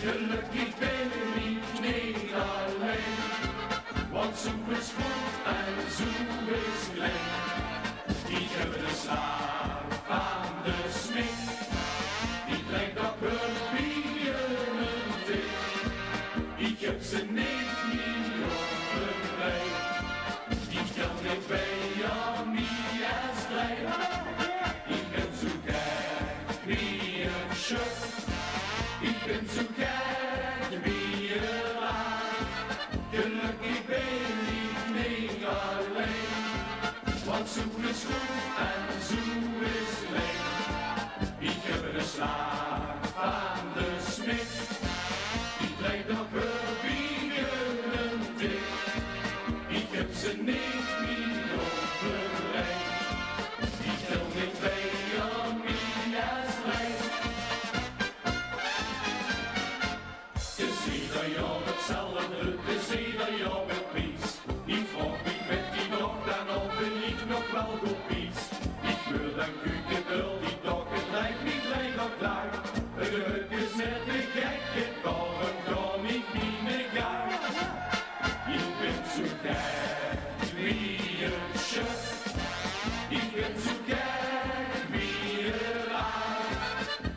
Gelukkig ben ik niet alleen, want Zoe is goed en Zoe is klein. Ik heb de slaaf van de smid, die brengt op hun bieren dik. Ik heb ze niet op een rij, die tel niet bij jou niet als blij. Ik ben zo gek wie een schut, ik ben zo gek wie een laag. Gelukkig ben ik niet alleen, want Zoe is goed en Zoe is klein. Ik heb de slaag van de smid, die draait op haar bieren dik. Ik heb ze niet meer op een rij, die tel niet bij jou niet als blij. Je ziet dat jou hetzelfde, je ziet dat jou met pies. Ik volg niet met die nog, dan al ben ik nog wel goed pies. Ik wil dan kukendul, die toch, het lijkt niet lijkt op daar. Het geluk is net een gekke, daarom kan ik niet meer gaan. Ik ben zo gek wie een schut, ik ben zo gek wie een laag.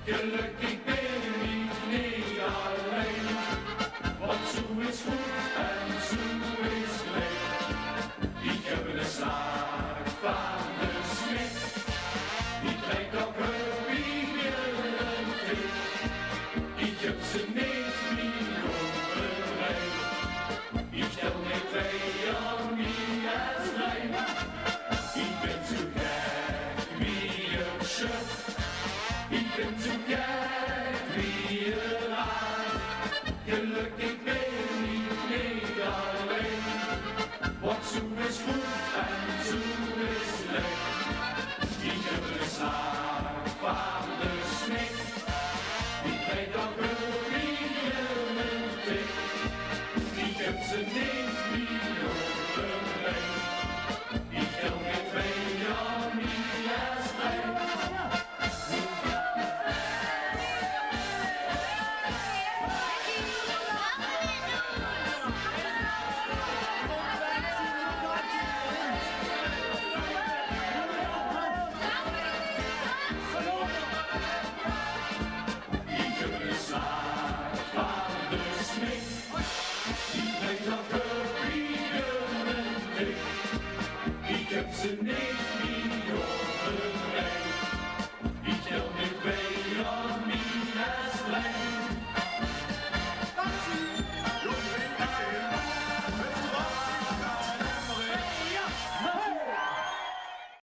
Gelukkig ben ik niet alleen, want Zoe is goed en Zoe is klein. Ik heb de slaag van de smid, die draait op haar bieren dik. Ik heb ze niet meer op een rij, ik tel niet bij jou niet als blij. Ik ben zo gek wie een schut, ik ben zo gek wie een laag. Gelukkig ben ik niet alleen, want Zoe is goed en Zoe is klein. Ik heb de slaag van de smid, die draait op haar bieren dik. Ik heb ze niet meer op een rij, ik tel niet bij jou niet als blij. Ik heb de slaag van de smid, die draait op haar bieren dik. Ik heb ze niet